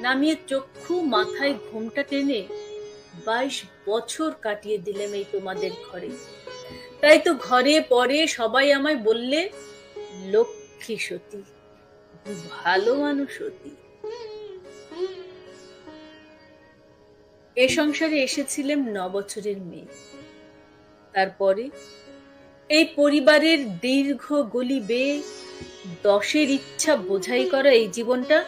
নামিয়ে চক্ষু মাথায় ঘোমটা টেনে 22 বছর কাটিয়ে দিলাম এই তোমাদের ঘরে। তাই তো ঘরে পরে সবাই আমায় বললে লক্ষ্মী সতী, ভালো মানুষ সতী। এ সংসারে এসেছিলাম 9 বছরের মেয়ে। তারপরে এই পরিবারের দীর্ঘ গলি বেয়ে 10-এর ইচ্ছা বোঝাই করা এই জীবনটা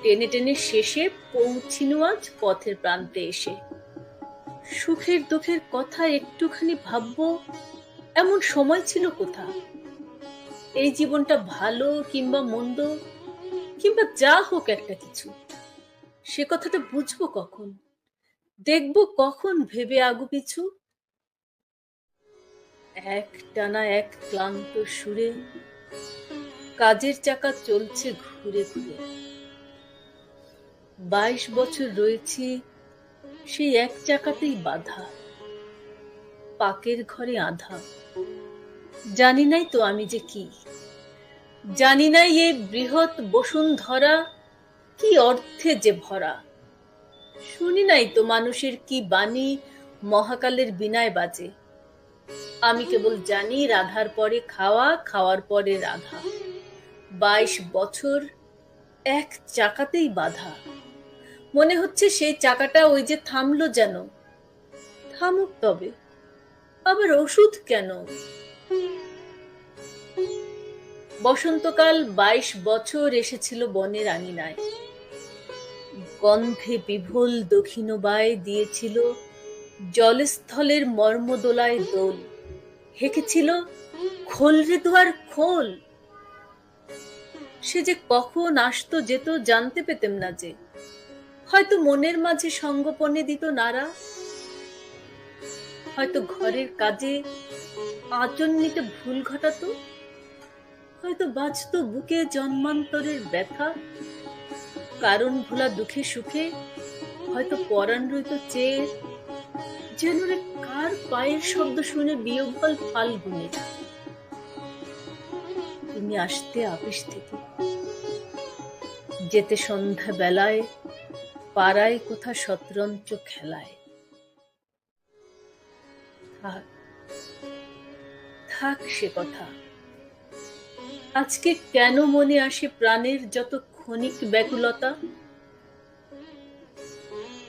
টেনে টেনে শেষে পৌঁছিনু আজ পথের প্রান্তে এসে। সুখের দুঃখের কথা একটুখানি ভাববো এমন সময় ছিল কোথা? এই জীবনটা ভালো কিংবা মন্দ কিংবা যা হোক একটা কিছু, সে কথাটা বুঝবো কখন, দেখবো কখন ভেবে আগু পিছু? একটানা এক ক্লান্ত সুরে কাজের চাকা চলছে ঘুরে ঘুরে। 22 বছর রয়েছি সেই এক চাকাতেই বাঁধা, পাকের ঘরে আধা। জানি নাই তো আমি যে কি, জানি নাই এই বৃহৎ বসুন্ধরা কি অর্থে যে ভরা। শুনি নাই তো মানুষের কি বাণী মহাকালের বীণায় বাজে। আমি কেবল জানি রাধার পরে খাওয়া, খাওয়ার পরে রাধা। 22 বছর এক চাকাতেই বাঁধা। মনে হচ্ছে সেই চাকাটা ওই যে থামলো যেন। থামুক তবে, আবার ওষুধ কেন? বসন্তকাল 22 বছর এসেছিল বনের আঙিনায়। গন্ধে বিভোল দক্ষিণবায় দিয়েছিল জলস্থলের মর্মদোলায় দোল। হেঁকেছিল খোল রে দুয়ার খোল। সে যে কখন আসতো যেত জানতে পেতেম না যে। হয়তো মনের মাঝে সঙ্গোপনে দিত নাড়া, হয়তো ঘরের কাজে আঁচল নিতে ভুল ঘটাতো, হয়তো বাঁচতো বুকে জন্মান্তরের ব্যথা, কারণ ভোলা দুঃখে সুখে হয়তো পরাণ রইত চেয়ে, যেন রে কার পায়ের শব্দ শুনে বিয়োগল ফাল্গুনে। তুমি আসতে আপিস থেকে, যেতে সন্ধ্যা বেলায় পাড়ায় কোথা শতরঞ্চ খেলায়। থাক থাক সে কথা। আজকে কেন মনে আসে প্রাণের যত ক্ষণিক ব্যাকুলতা?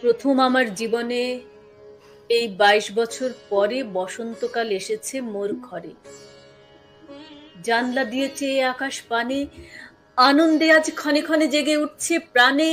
প্রথম আমার জীবনে এই 22 বছর পরে বসন্তকাল এসেছে মোর ঘরে। জানলা দিয়ে চেয়ে আকাশ পানে আনন্দে আজ ক্ষণে ক্ষণে জেগে উঠছে প্রাণে